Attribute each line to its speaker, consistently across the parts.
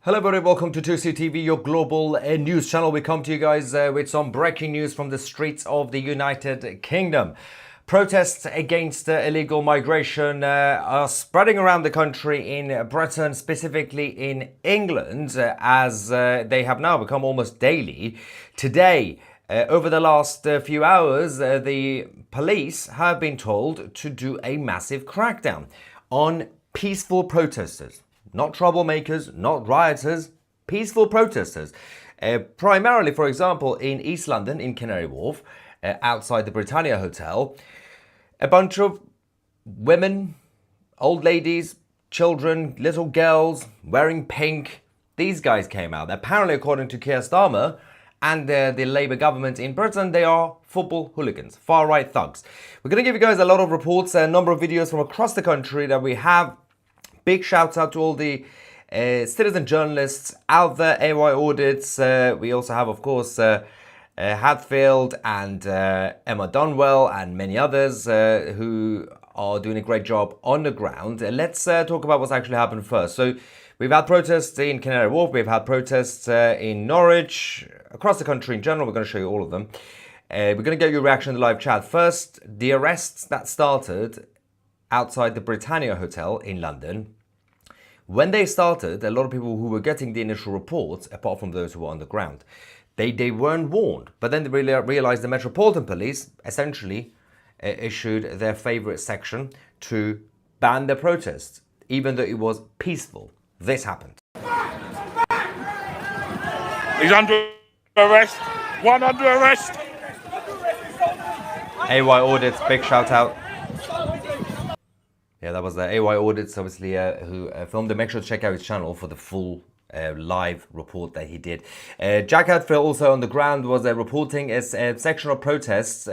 Speaker 1: Hello everybody, welcome to 2C TV, your global news channel. We come to you guys with some breaking news from the streets of the United Kingdom. Protests against illegal migration are spreading around the country in Britain, specifically in England, as they have now become almost daily. Today, over the last few hours, the police have been told to do a massive crackdown on peaceful protesters. Not troublemakers, not rioters, peaceful protesters. Primarily, for example, in East London, in Canary Wharf, outside the Britannia Hotel, a bunch of women, old ladies, children, little girls wearing pink. These guys came out. Apparently, according to Keir Starmer and the Labour government in Britain, they are football hooligans, far-right thugs. We're going to give you guys a lot of reports, a number of videos from across the country that we have. Big shouts out to all the citizen journalists out there, AY Audits. We also have, of course, Hadfield and Emma Dunwell and many others who are doing a great job on the ground. Let's talk about what's actually happened first. So we've had protests in Canary Wharf, we've had protests in Norwich, across the country in general. We're going to show you all of them. We're going to get your reaction in the live chat. First, the arrests that started outside the Britannia Hotel in London. When they started, a lot of people who were getting the initial reports, apart from those who were on the ground, they weren't warned. But then they realized the Metropolitan Police essentially issued their favorite section to ban the protests, even though it was peaceful. This happened.
Speaker 2: He's under arrest. One under arrest.
Speaker 1: AY Audits, big shout out. Yeah, that was the AY Audits, obviously, who filmed it. Make sure to check out his channel for the full live report that he did. Jack Hadfield, also on the ground, was reporting a section of protests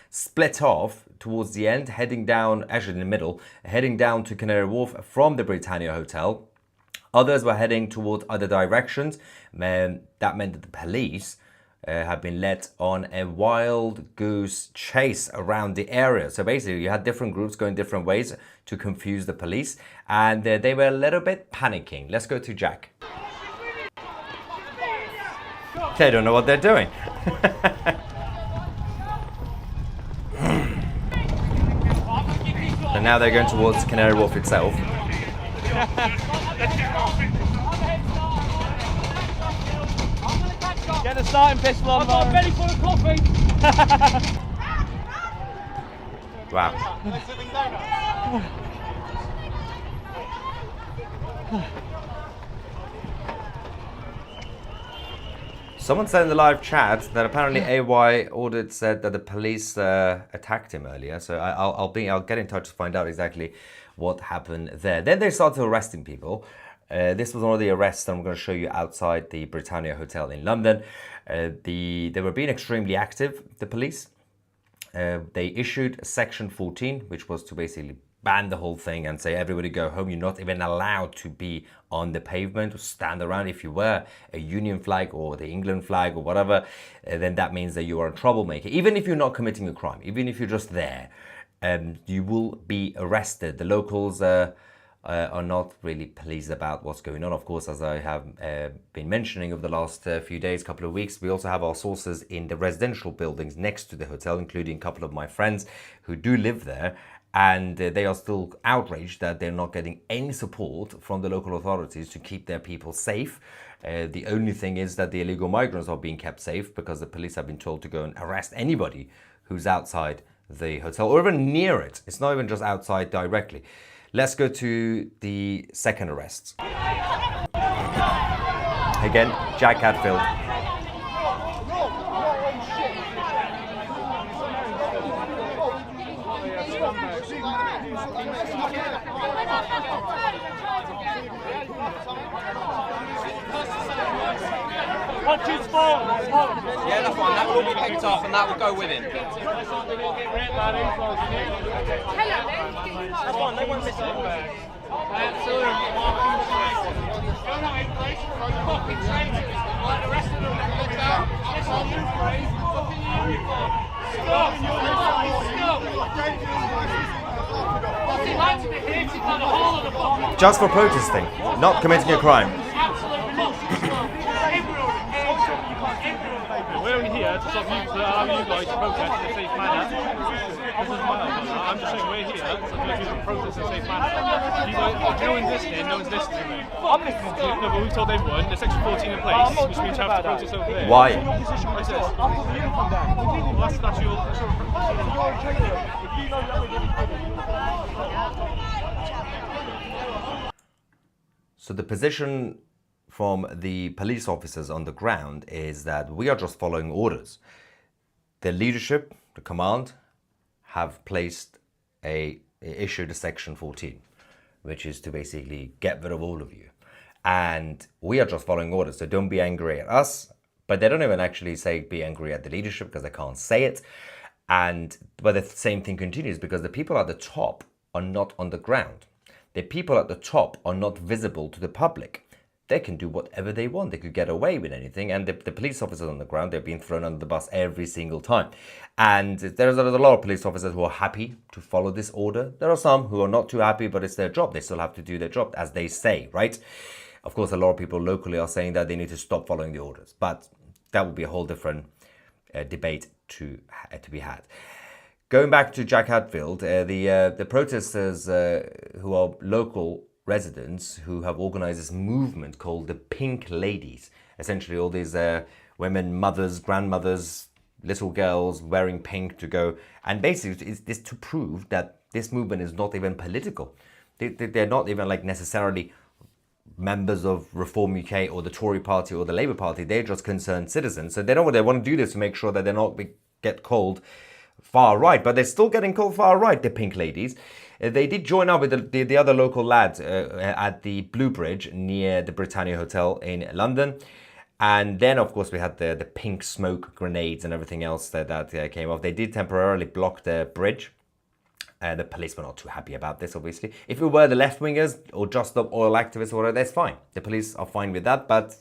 Speaker 1: split off towards the end, heading down, actually in the middle, heading down to Canary Wharf from the Britannia Hotel. Others were heading towards other directions. That meant that the police have been let on a wild goose chase around the area. So basically you had different groups going different ways to confuse the police, and they were a little bit panicking. Let's go to Jack. They don't know what they're doing. So now they're going towards Canary Wharf itself.
Speaker 3: Get the starting pistol on. I've got a belly full of coffee.
Speaker 1: Wow. Someone said in the live chat that apparently AY Audit said that the police attacked him earlier. So I'll get in touch to find out exactly what happened there. Then they started arresting people. This was one of the arrests that I'm going to show you outside the Britannia Hotel in London. They were being extremely active, the police. They issued Section 14, which was to basically ban the whole thing and say, everybody go home. You're not even allowed to be on the pavement or stand around. If you wear a Union flag or the England flag or whatever, then that means that you are a troublemaker. Even if you're not committing a crime, even if you're just there, you will be arrested. The locals are not really pleased about what's going on. Of course, as I have been mentioning over the last few days, couple of weeks, we also have our sources in the residential buildings next to the hotel, including a couple of my friends who do live there, and they are still outraged that they're not getting any support from the local authorities to keep their people safe. The only thing is that the illegal migrants are being kept safe because the police have been told to go and arrest anybody who's outside the hotel or even near it. It's not even just outside directly. Let's go to the second arrest. Again, Jack Hadfield.
Speaker 3: Watch his phone.
Speaker 4: Yeah, that's fine. That will all be picked up and that will go with him.
Speaker 3: That's fine, they won't miss it.
Speaker 1: Just for protesting, not committing a crime.
Speaker 5: We're only here to stop you, to allow you guys to protest in a safe manner. I'm just saying we're here to let people protest in a safe manner. You guys, no one's listening, no one's listening. I'm listening to you. No, but we've told everyone there's section 14 in place, which means you have to protest over there.
Speaker 1: Why?
Speaker 5: What's this? I'll put the uniform down. Well, that's your...
Speaker 1: So the position from the police officers on the ground is that we are just following orders. The leadership, the command, have issued a section 14, which is to basically get rid of all of you. And we are just following orders, so don't be angry at us. But they don't even actually say be angry at the leadership because they can't say it. But the same thing continues because the people at the top are not on the ground. The people at the top are not visible to the public. They can do whatever they want. They could get away with anything. And the police officers on the ground, they're being thrown under the bus every single time. And there's a lot of police officers who are happy to follow this order. There are some who are not too happy, but it's their job. They still have to do their job, as they say, right? Of course, a lot of people locally are saying that they need to stop following the orders. But that would be a whole different debate to be had. Going back to Jack Hadfield, the protesters who are local residents who have organized this movement called the Pink Ladies. Essentially all these women, mothers, grandmothers, little girls wearing pink to go. And basically it's this to prove that this movement is not even political. They're not even like necessarily members of Reform UK or the Tory party or the Labour Party. They're just concerned citizens. So they want to do this to make sure that they're not get called far right, but they're still getting called far right, the Pink Ladies. They did join up with the other local lads at the Blue Bridge near the Britannia Hotel in London. And then, of course, we had the pink smoke grenades and everything else that came off. They did temporarily block the bridge. The police were not too happy about this, obviously. If it were the left-wingers or just the oil activists or whatever, that's fine. The police are fine with that, but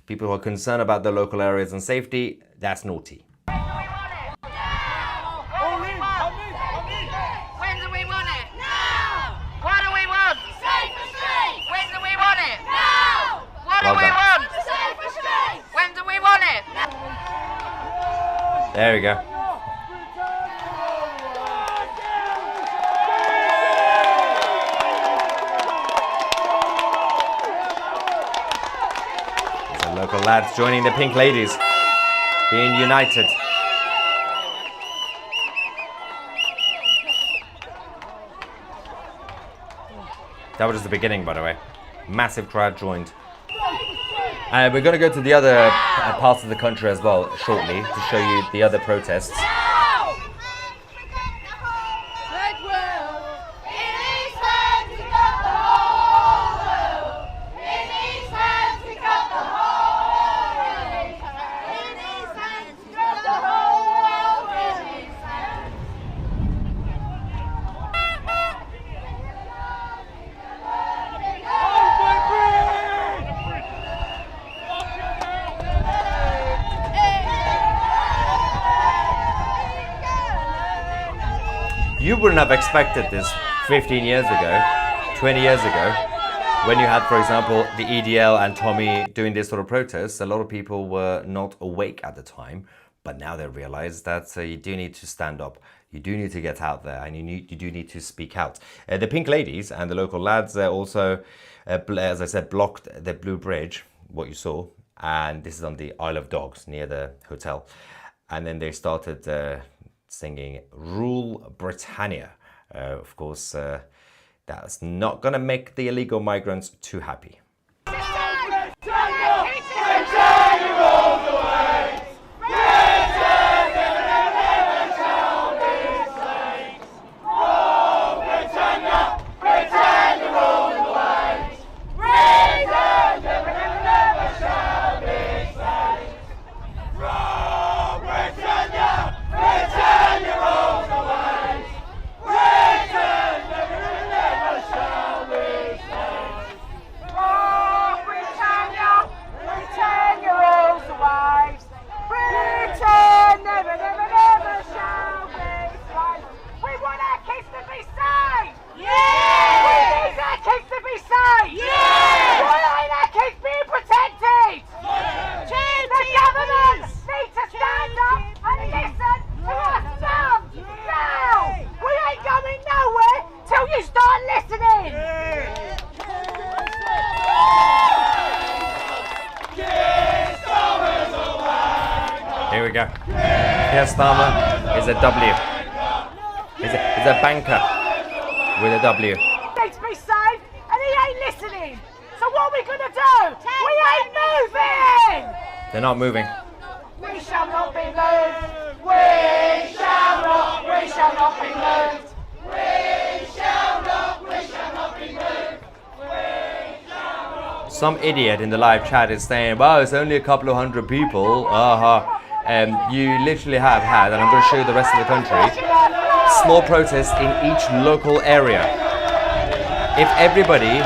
Speaker 1: people who are concerned about the local areas and safety, that's naughty. There we go. Some local lads joining the Pink Ladies, being united. That was just the beginning, by the way. Massive crowd joined. And we're going to go to the other parts of the country as well shortly to show you the other protests. You wouldn't have expected this 15 years ago, 20 years ago, when you had, for example, the EDL and Tommy doing this sort of protests. A lot of people were not awake at the time, but now they realize that you do need to stand up. You do need to get out there, and you do need to speak out. The Pink Ladies and the local lads also, as I said, blocked the Blue Bridge, what you saw, and this is on the Isle of Dogs near the hotel. And then they started singing Rule Britannia. Of course, that's not going to make the illegal migrants too happy. Keir Starmer is a W. He's a banker with a W.
Speaker 6: Needs to be saved, and he ain't listening. So what are we gonna do? We ain't moving.
Speaker 1: They're not moving.
Speaker 6: We shall not be moved. We shall not be moved. We shall not be moved.
Speaker 1: Some idiot in the live chat is saying, well, it's only a couple of hundred people. You literally have had, and I'm going to show you the rest of the country, small protests in each local area. If everybody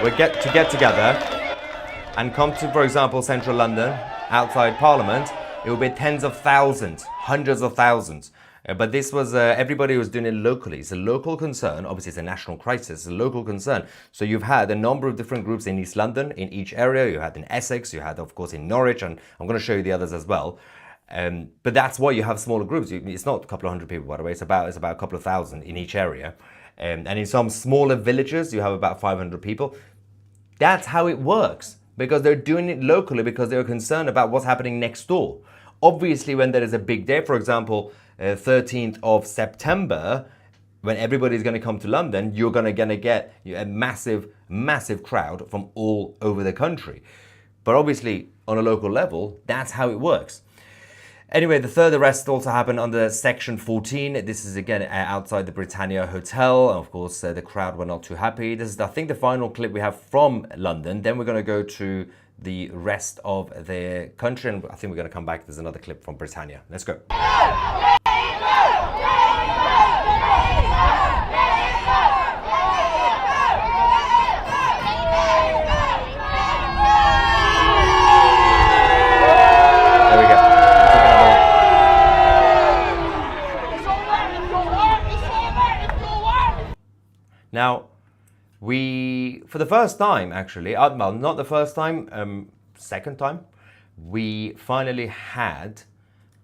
Speaker 1: would get together and come to, for example, central London, outside Parliament, it would be tens of thousands, hundreds of thousands. But this was, everybody was doing it locally. It's a local concern. Obviously, it's a national crisis. It's a local concern. So you've had a number of different groups in East London, in each area. You had in Essex, you had, of course, in Norwich, and I'm going to show you the others as well. But that's why you have smaller groups. It's not a couple of hundred people, by the way. It's about a couple of thousand in each area. And in some smaller villages, you have about 500 people. That's how it works, because they're doing it locally because they're concerned about what's happening next door. Obviously, when there is a big day, for example, 13th of September, when everybody's going to come to London, you're going to get a massive, massive crowd from all over the country. But obviously, on a local level, that's how it works. Anyway, the third arrest also happened under Section 14. This is again outside the Britannia Hotel. Of course, the crowd were not too happy. This is, I think, the final clip we have from London. Then we're going to go to the rest of the country, and I think we're going to come back. There's another clip from Britannia. Let's go. There we go. Now, we, for the first time, actually, well, not the first time, second time, we finally had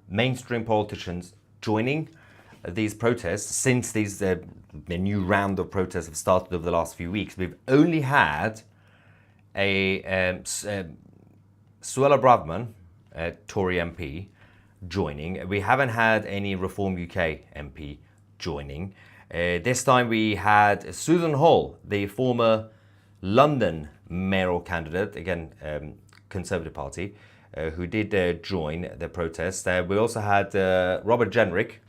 Speaker 1: mainstream politicians joining these protests. Since these a new round of protests have started over the last few weeks, we've only had Suella Braverman, a Tory MP, joining. We haven't had any Reform UK MP joining. This time we had Susan Hall, the former London mayoral candidate, again, Conservative Party, who did join the protest. We also had Robert Jenrick,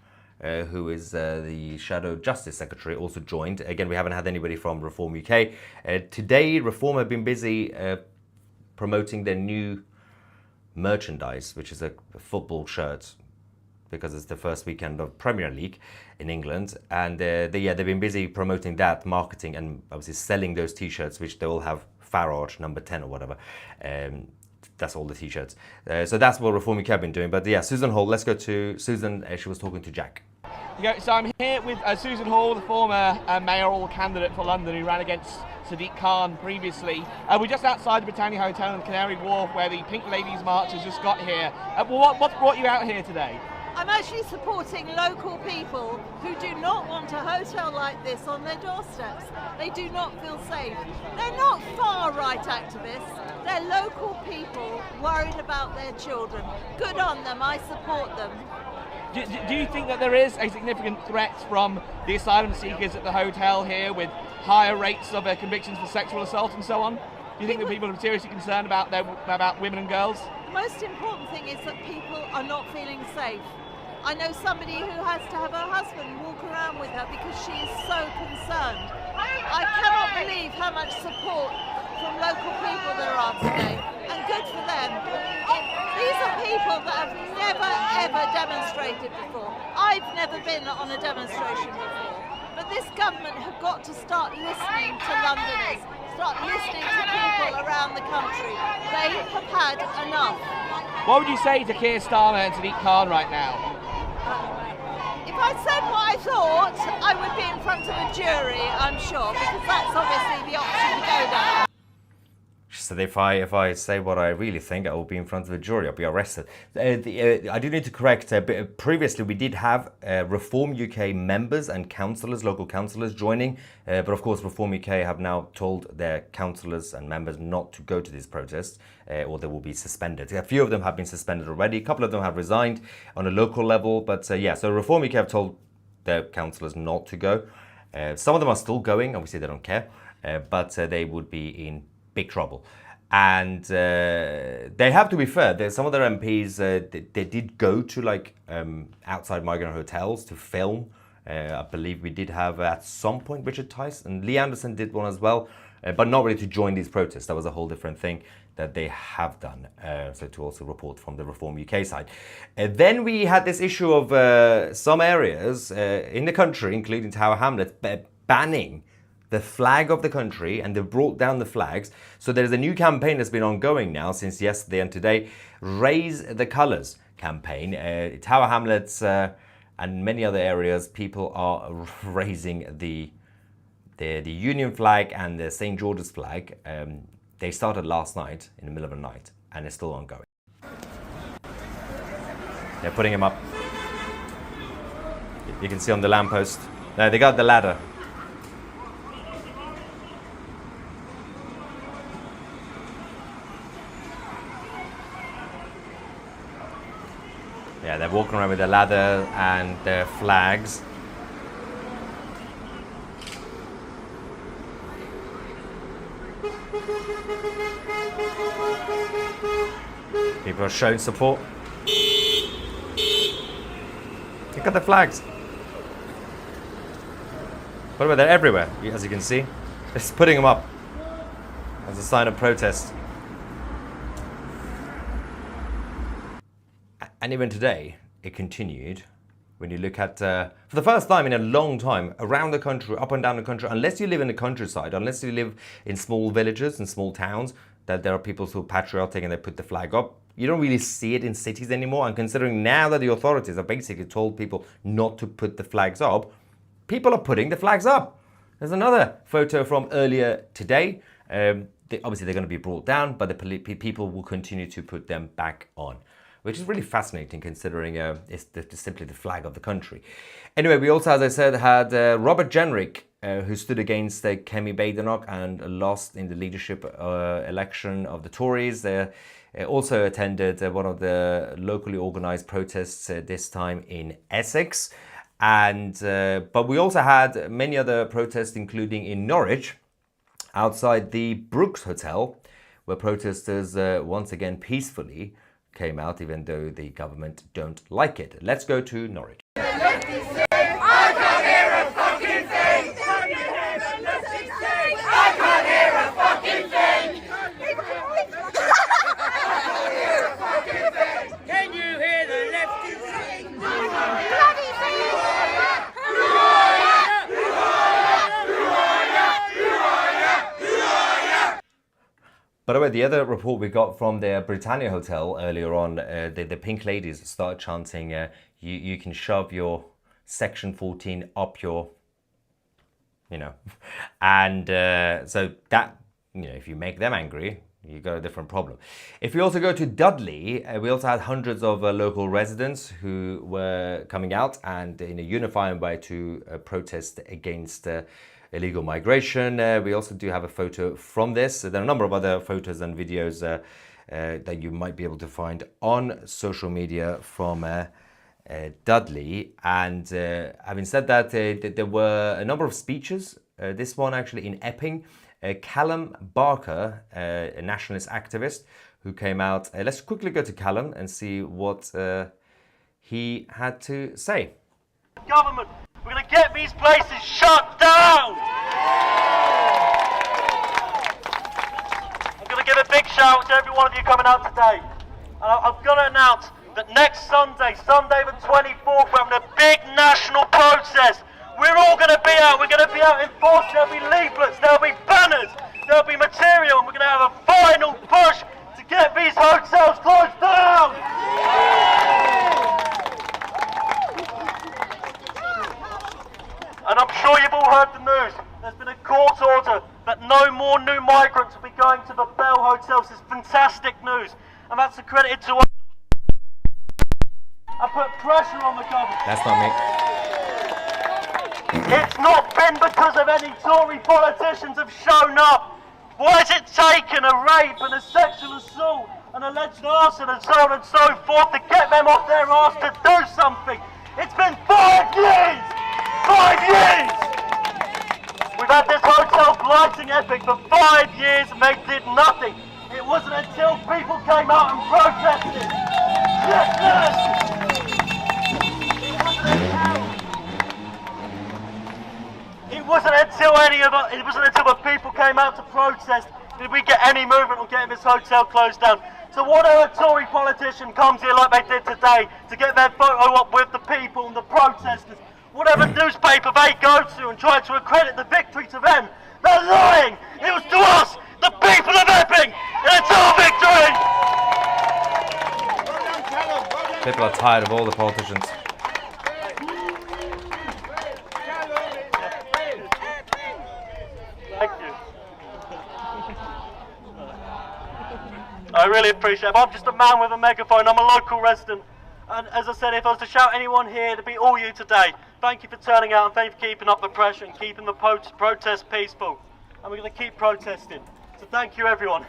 Speaker 1: who is the Shadow Justice Secretary, also joined. Again, we haven't had anybody from Reform UK. Today, Reform have been busy promoting their new merchandise, which is a football shirt, because it's the first weekend of Premier League in England, and they've been busy promoting that, marketing, and obviously selling those T-shirts, which they all have Farage number 10 or whatever. That's all the T-shirts. So that's what Reform UK have been doing. But yeah, Susan Hall. Let's go to Susan. She was talking to Jack.
Speaker 4: Yeah, so I'm here with Susan Hall, the former mayoral candidate for London, who ran against Sadiq Khan previously. We're just outside the Britannia Hotel in Canary Wharf, where the Pink Ladies March has just got here. What's brought you out here today?
Speaker 7: I'm actually supporting local people who do not want a hotel like this on their doorsteps. They do not feel safe. They're not far-right activists. They're local people worried about their children. Good on them. I support them.
Speaker 4: Do you think that there is a significant threat from the asylum seekers at the hotel here, with higher rates of convictions for sexual assault and so on? Do you think that people are seriously concerned about women and girls?
Speaker 7: The most important thing is that people are not feeling safe. I know somebody who has to have her husband walk around with her because she is so concerned. I cannot believe how much support from local people there are today, and good for them. These are people that have never ever demonstrated before. I've never been on a demonstration before, but this government have got to start listening to Londoners, start listening to people around the country. They have had enough.
Speaker 4: What would you say to Keir Starmer and Sadiq Khan right now?
Speaker 7: If I said what I thought, I would be in front of a jury, I'm sure, because that's obviously the option to go down.
Speaker 1: She So if I say what I really think, I will be in front of the jury. I'll be arrested. I do need to correct. Previously, we did have Reform UK members and councillors, local councillors, joining. But of course, Reform UK have now told their councillors and members not to go to these protests, or they will be suspended. A few of them have been suspended already. A couple of them have resigned on a local level. But yeah, so Reform UK have told their councillors not to go. Some of them are still going. Obviously, they don't care. But they would be in big trouble. And they have to be fair. Some of their MPs, they did go to like outside migrant hotels to film. I believe we did have at some point Richard Tice and Lee Anderson did one as well, but not really to join these protests. That was a whole different thing that they have done. So to also report from the Reform UK side. Then we had this issue of some areas in the country, including Tower Hamlets, banning the flag of the country, and they've brought down the flags. So there's a new campaign that's been ongoing now since yesterday and today, Raise the Colours campaign. Tower Hamlets and many other areas, people are raising the Union flag and the St. George's flag. They started last night in the middle of the night and it's still ongoing. They're putting them up. You can see on the lamppost. No, they got the ladder. Yeah, they're walking around with their ladder and their flags. People are showing support. Look at the flags. By the way, they're everywhere, as you can see. Just putting them up as a sign of protest. And even today, it continued. When you look at, for the first time in a long time, around the country, up and down the country, unless you live in the countryside, unless you live in small villages and small towns, that there are people who are patriotic and they put the flag up. You don't really see it in cities anymore. And considering now that the authorities have basically told people not to put the flags up, people are putting the flags up. There's another photo from earlier today. Obviously, they're going to be brought down, but the people will continue to put them back on, which is really fascinating considering it's simply the flag of the country. Anyway, we also, as I said, had Robert Jenrick, who stood against Kemi Badenoch and lost in the leadership election of the Tories. Also attended one of the locally organised protests, this time in Essex. And but we also had many other protests, including in Norwich, outside the Brooks Hotel, where protesters once again peacefully came out, even though the government don't like it. Let's go to Norwich. By the way, the other report we got from the Britannia Hotel earlier on, the Pink Ladies started chanting, you can shove your Section 14 up your, and so that, if you make them angry, you got a different problem. If we also go to Dudley, we also had hundreds of local residents who were coming out and in a unifying way to protest against illegal migration. We also do have a photo from this. There are a number of other photos and videos that you might be able to find on social media from Dudley. And having said that, there were a number of speeches. This one actually in Epping. Callum Barker, a nationalist activist who came out. Let's quickly go to Callum and see what he had to say.
Speaker 3: Government, we're going to get these places shut down! I'm going to give a big shout out to every one of you coming out today. And I've got to announce that next Sunday, Sunday the 24th, we're having a big national protest. We're all going to be out. We're going to be out in force. There'll be leaflets, there'll be banners, there'll be material, and we're going to have a final push to get these hotels closed down. And I'm sure you've all heard the news. There's been a court order that no more new migrants will be going to the Bell hotels. It's fantastic news, and that's accredited to us. I put pressure on the government.
Speaker 1: That's not me.
Speaker 3: It's not been because of any Tory politicians have shown up. Why has it taken a rape and a sexual assault, an alleged arson and so on and so forth to get them off their arse to do something? It's been 5 years! 5 years! We've had this hotel blighting epic for 5 years and they did nothing. It wasn't until people came out and protested. Yes, yes! It wasn't until the people came out to protest did we get any movement on getting this hotel closed down. So whatever Tory politician comes here like they did today to get their photo up with the people and the protesters, whatever newspaper they go to and try to accredit the victory to them, they're lying! It was to us, the people of Epping, and it's our victory!
Speaker 1: People are tired of all the politicians.
Speaker 3: Thank you. I really appreciate it. I'm just a man with a megaphone. I'm a local resident. And as I said, if I was to shout anyone here, it'd be all you today. Thank you for turning out and thank you for keeping up the pressure and keeping the protest peaceful. And we're going to keep protesting. So thank you, everyone.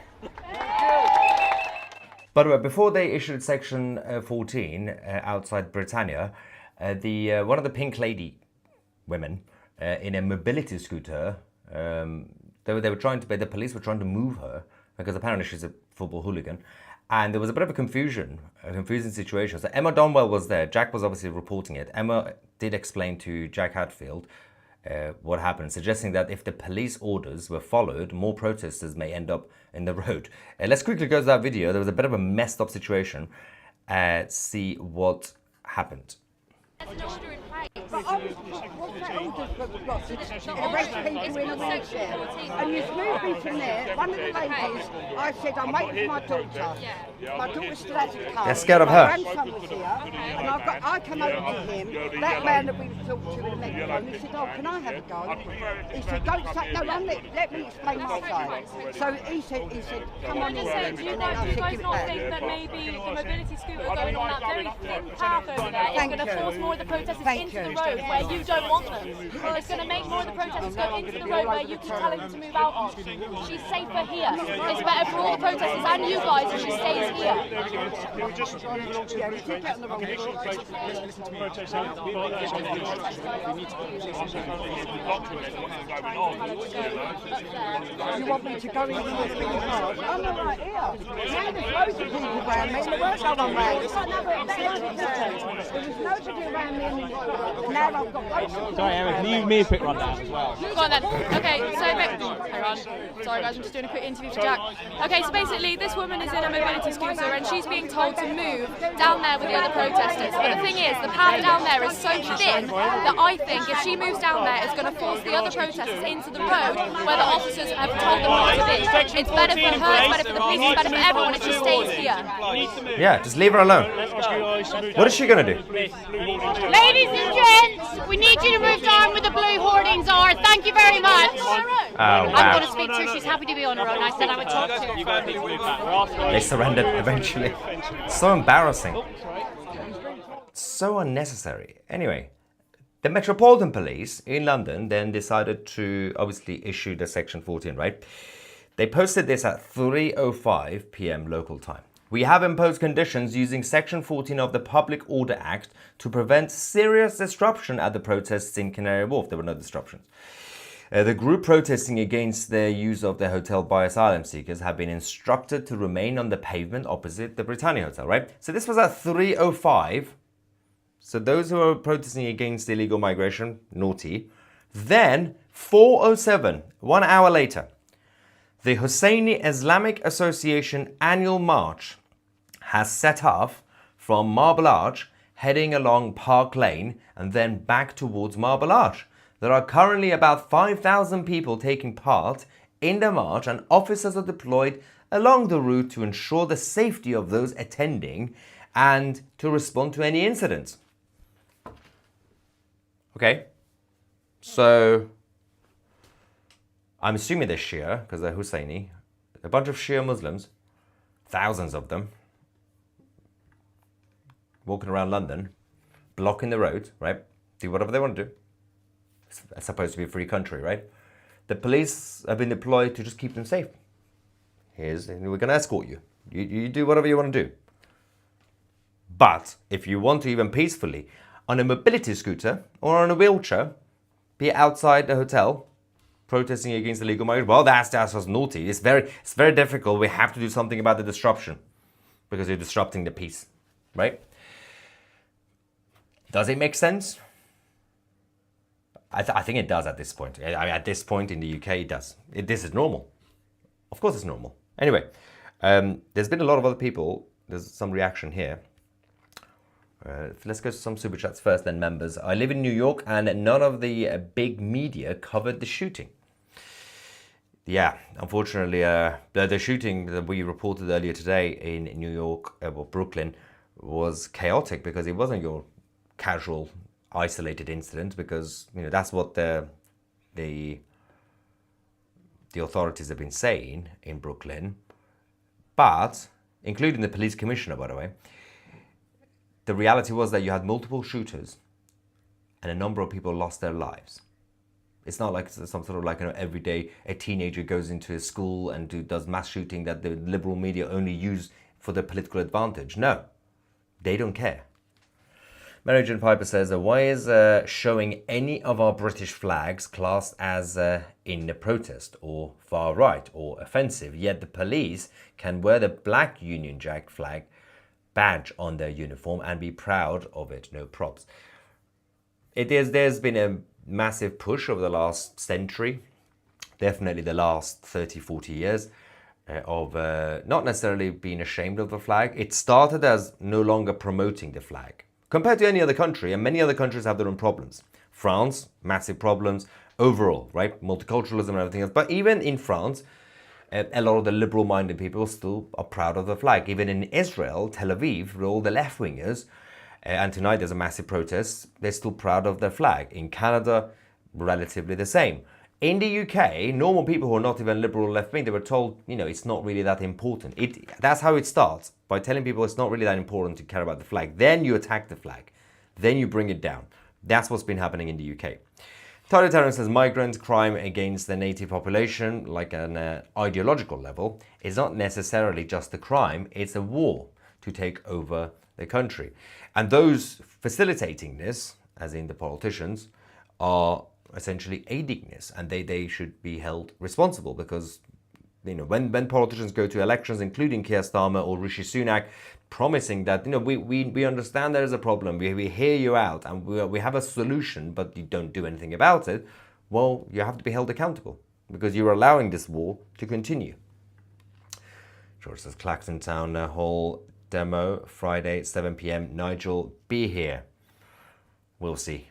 Speaker 1: By the way, before they issued Section 14 outside Britannia, one of the Pink Lady women in a mobility scooter, they were trying to, the police were trying to move her because apparently she's a football hooligan, and there was a bit of a confusing situation. So Emma Donwell was there. Jack was obviously reporting it. Emma did explain to Jack Hadfield what happened, suggesting that if the police orders were followed, more protesters may end up in the road. Let's quickly go to that video. There was a bit of a messed up situation. See what happened.
Speaker 6: But I was arrest people in a wheelchair. And you moved me from there. One of the ladies, I said, I'm waiting for my daughter. My daughter still hasn't come.
Speaker 1: They're scared of her.
Speaker 6: My grandson was here, and I came over to him. That man that we talked to in the megaphone, he said, oh, can I have a go? He said, don't say, no, let me explain my side. So he said, come on in.
Speaker 8: Do you guys not think that maybe the mobility scooter going on that very thin path over there is going to force more of the protesters into the road where you don't want them? It's going to make more of the protesters go into the road where you keep telling them to move out of. She's safer here. It's better for all the protesters and you guys if she stays here.
Speaker 5: We just moving on to the application place to listen to protest out. We need to
Speaker 6: You want me to go into this big house? I'm not right here. Now there's loads of people around me, and there weren't no one around. There was nobody around me anymore. Now I've got loads of people.
Speaker 4: Sorry, Emma, can you give me a quick rundown as well?
Speaker 8: Go on then. Okay, so hang on. Sorry guys, I'm just doing a quick interview for Jack. Okay, so basically this woman is in a mobility scooter and she's being told to move down there with the other protesters. But the thing is, the path down there is so thin that I think if she moves down there, it's going to force the other protesters into the road where the officers have told them not to be. It's better for her, it's better for the police, it's better for everyone if she stays here.
Speaker 1: Yeah, just leave her alone. What is she going to do?
Speaker 8: Ladies and gents, we need you to move down where the blue hoardings are. Thank you very much.
Speaker 1: Oh,
Speaker 8: I'm
Speaker 1: wow.
Speaker 8: going to speak to her. She's happy to be on her own. I said I would talk to her.
Speaker 1: They surrendered eventually. So embarrassing. So unnecessary. Anyway, the Metropolitan Police in London then decided to obviously issue the Section 14, right? They posted this at 3:05 p.m. local time. We have imposed conditions using Section 14 of the Public Order Act to prevent serious disruption at the protests in Canary Wharf. There were no disruptions. The group protesting against their use of the hotel by asylum seekers have been instructed to remain on the pavement opposite the Britannia Hotel, right? So this was at 3:05. So those who are protesting against illegal migration, naughty. Then 4:07, 1 hour later, the Husseini Islamic Association annual march has set off from Marble Arch, heading along Park Lane and then back towards Marble Arch. There are currently about 5,000 people taking part in the march, and officers are deployed along the route to ensure the safety of those attending and to respond to any incidents. Okay, so I'm assuming they're Shia, because they're Husseini. A bunch of Shia Muslims, thousands of them, walking around London, blocking the road, right? Do whatever they want to do. It's supposed to be a free country, right? The police have been deployed to just keep them safe. We're going to escort you. You do whatever you want to do. But if you want to even peacefully, on a mobility scooter or on a wheelchair, be outside the hotel, protesting against illegal migrants, well, that's what's naughty. It's very difficult. We have to do something about the disruption because you're disrupting the peace, right? Does it make sense? I think it does at this point. I mean, at this point in the UK, it does. This is normal. Of course it's normal. Anyway, there's been a lot of other people. There's some reaction here. Let's go to some super chats first, then members. I live in New York and none of the big media covered the shooting. Yeah, unfortunately, the shooting that we reported earlier today in New York, or Brooklyn, was chaotic because it wasn't your casual, isolated incident, because that's what the authorities have been saying in Brooklyn. But, including the police commissioner, by the way, the reality was that you had multiple shooters and a number of people lost their lives. It's not like some sort of every day a teenager goes into a school and does mass shooting that the liberal media only use for their political advantage. No, they don't care. Mary Jane Piper says, why is showing any of our British flags classed as in the protest or far right or offensive, yet the police can wear the black Union Jack flag badge on their uniform and be proud of it, no props. There's been a massive push over the last century, definitely the last 30, 40 years, of not necessarily being ashamed of the flag. It started as no longer promoting the flag, compared to any other country, and many other countries have their own problems. France, massive problems overall, right? Multiculturalism and everything else. But even in France, a lot of the liberal-minded people still are proud of the flag. Even in Israel, Tel Aviv, with all the left-wingers, and tonight there's a massive protest, they're still proud of their flag. In Canada, relatively the same. In the UK, normal people who are not even liberal or left-wing, they were told, it's not really that important. That's how it starts, by telling people it's not really that important to care about the flag. Then you attack the flag. Then you bring it down. That's what's been happening in the UK. Totalitarian says migrant crime against the native population, like an ideological level, is not necessarily just a crime, it's a war to take over the country. And those facilitating this, as in the politicians, are essentially aiding this, and they should be held responsible because when politicians go to elections, including Keir Starmer or Rishi Sunak, promising that we understand there is a problem, we hear you out, and we have a solution, but you don't do anything about it, well, you have to be held accountable because you're allowing this war to continue. George says Clacton Town Hall demo Friday 7 p.m. Nigel, be here. We'll see.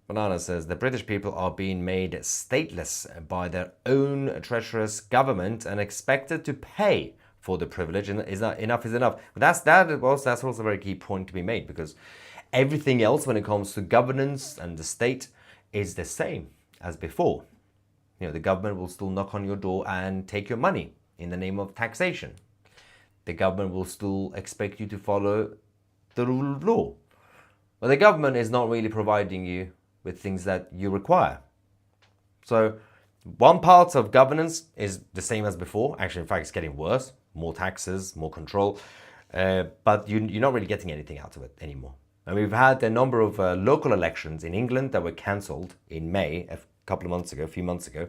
Speaker 1: Banana says the British people are being made stateless by their own treacherous government and expected to pay for the privilege. And enough is enough. But that's also a very key point to be made, because everything else when it comes to governance and the state is the same as before. The government will still knock on your door and take your money in the name of taxation. The government will still expect you to follow the rule of law. But the government is not really providing you with things that you require. So one part of governance is the same as before. Actually, in fact, it's getting worse. More taxes, more control. But you're not really getting anything out of it anymore. And we've had a number of local elections in England that were cancelled in May, a few months ago.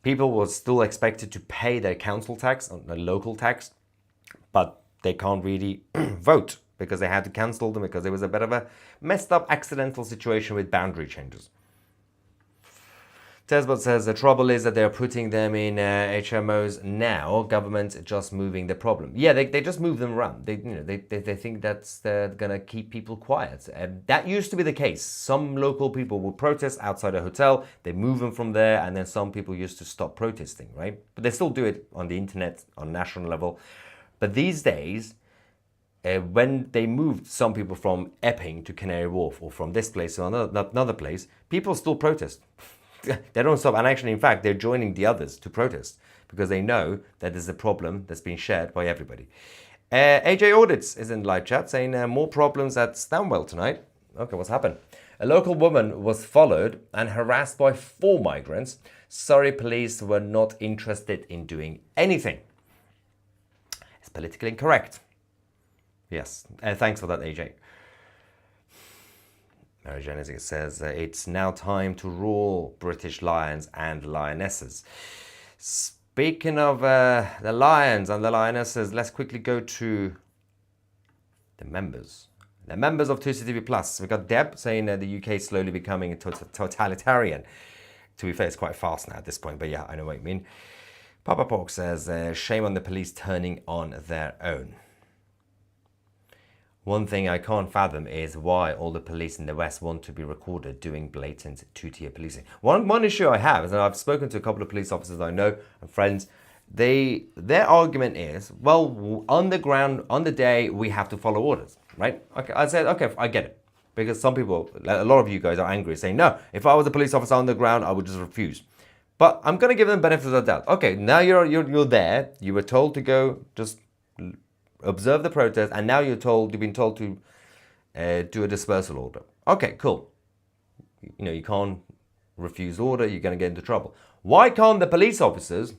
Speaker 1: People were still expected to pay their council tax, their local tax, but they can't really vote, because they had to cancel them because there was a bit of a messed up accidental situation with boundary changes. Tesbot says the trouble is that they're putting them in HMOs now. Government just moving the problem. Yeah, they just move them around. They think that's going to keep people quiet. That used to be the case. Some local people would protest outside a hotel. They move them from there, and then some people used to stop protesting, right? But they still do it on the internet, on national level. But these days, when they moved some people from Epping to Canary Wharf, or from this place to another place, people still protest. They don't stop. And actually, in fact, they're joining the others to protest because they know that there's a problem that's being shared by everybody. AJ Audits is in live chat saying more problems at Stanwell tonight. Okay, what's happened? A local woman was followed and harassed by 4 migrants. Surrey police were not interested in doing anything. It's politically incorrect. Yes, thanks for that, AJ. Mary Genesis says it's now time to rule British lions and lionesses. Speaking of the lions and the lionesses, let's quickly go to the members. The members of 2CTV Plus. We've got Deb saying the UK is slowly becoming totalitarian. To be fair, it's quite fast now at this point, but yeah, I know what you mean. Papa Pork says, shame on the police turning on their own. One thing I can't fathom is why all the police in the West want to be recorded doing blatant two-tier policing. One issue I have is that I've spoken to a couple of police officers I know and friends. Their argument is, well, on the ground, on the day, we have to follow orders, right? Okay, I said, okay, I get it. Because some people, a lot of you guys are angry, saying, no, if I was a police officer on the ground, I would just refuse. But I'm going to give them benefit of the doubt. Okay, now you're there. You were told to go just observe the protest, and now you've been told to do a dispersal order. Okay, cool. You know, you can't refuse order, you're going to get into trouble. Why can't the police officers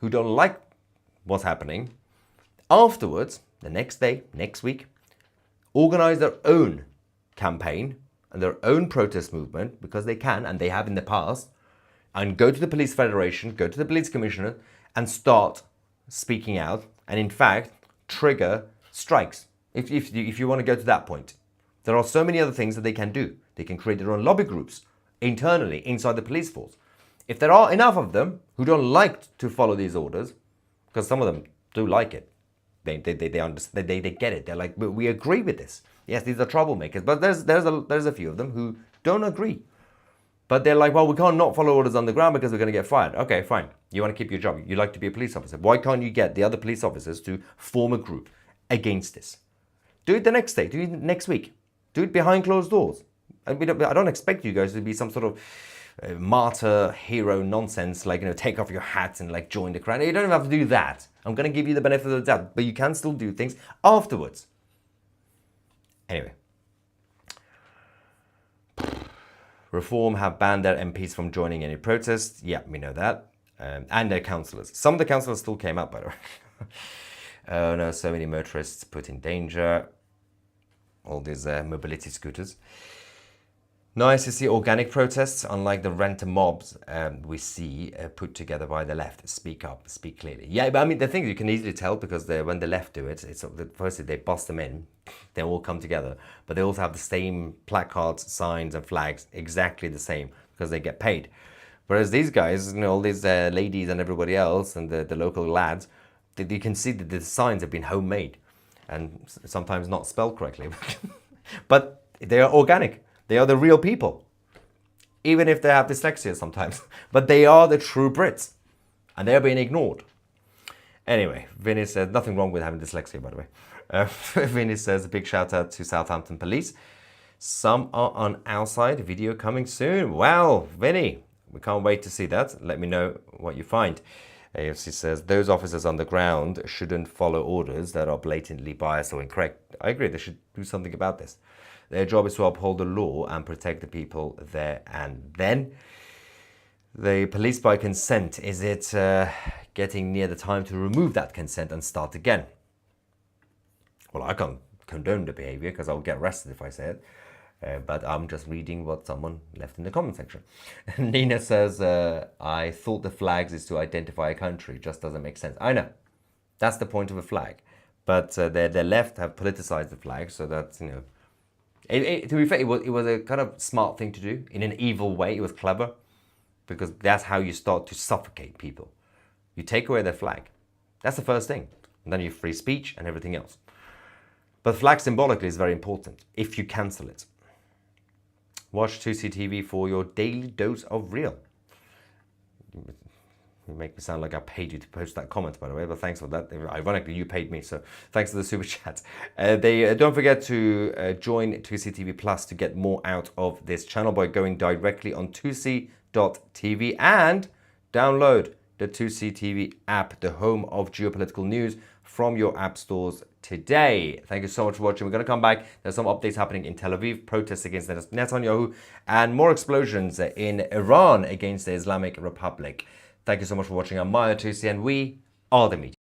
Speaker 1: who don't like what's happening afterwards, the next day, next week, organize their own campaign and their own protest movement, because they can, and they have in the past, and go to the police federation, go to the police commissioner, and start speaking out, and in fact, trigger strikes, if you want to go to that point. There are so many other things that they can do. They can create their own lobby groups internally inside the police force. If there are enough of them who don't like to follow these orders, because some of them do like it, they understand, they get it. They're like, we agree with this. Yes, these are troublemakers, but there's a few of them who don't agree. But they're like, well, we can't not follow orders on the ground because we're going to get fired. Okay, fine. You want to keep your job. You like to be a police officer. Why can't you get the other police officers to form a group against this? Do it the next day. Do it next week. Do it behind closed doors. I don't expect you guys to be some sort of martyr hero nonsense, like, you know, take off your hat and like join the crowd. You don't even have to do that. I'm going to give you the benefit of the doubt, but you can still do things afterwards. Anyway. Reform have banned their MPs from joining any protests. Yeah, we know that. And their councillors. Some of the councillors still came up, by the way. Oh no, so many motorists put in danger. All these mobility scooters. Nice to see organic protests, unlike the renter mobs we see put together by the left. Speak up, speak clearly. Yeah, but I mean, the thing you can easily tell, because when the left do it, it's firstly they bust them in, they all come together, but they also have the same placards, signs, and flags, exactly the same, because they get paid. Whereas these guys, you know, all these ladies and everybody else, and the local lads, you can see that the signs have been homemade, and sometimes not spelled correctly, but they are organic. They are the real people, even if they have dyslexia sometimes. But they are the true Brits, and they're being ignored. Anyway, Vinny says, nothing wrong with having dyslexia, by the way. Vinny says, a big shout out to Southampton Police. Some are on our side, video coming soon. Wow, Vinny, we can't wait to see that. Let me know what you find. AFC says, those officers on the ground shouldn't follow orders that are blatantly biased or incorrect. I agree, they should do something about this. Their job is to uphold the law and protect the people there and then. The police by consent, is it getting near the time to remove that consent and start again? Well, I can't condone the behavior because I'll get arrested if I say it. But I'm just reading what someone left in the comment section. Nina says, I thought the flags is to identify a country. Just doesn't make sense. I know. That's the point of a flag. But the left have politicized the flag so that, you know, to be fair, it was a kind of smart thing to do. In an evil way, it was clever. Because that's how you start to suffocate people. You take away their flag. That's the first thing. And then you have free speech and everything else. But flag symbolically is very important, if you cancel it. Watch 2CTV for your daily dose of real. You make me sound like I paid you to post that comment, by the way, but thanks for that. Ironically, you paid me, so thanks for the super chat. Don't forget to join 2CTV Plus to get more out of this channel by going directly on 2c.tv/plus. 2c.tv, and download the 2CTV app, the home of geopolitical news, from your app stores today. Thank you so much for watching. We're going to come back. There's some updates happening in Tel Aviv, protests against Netanyahu, and more explosions in Iran against the Islamic Republic. Thank you so much for watching. I'm Maya Tusi, and we are the media.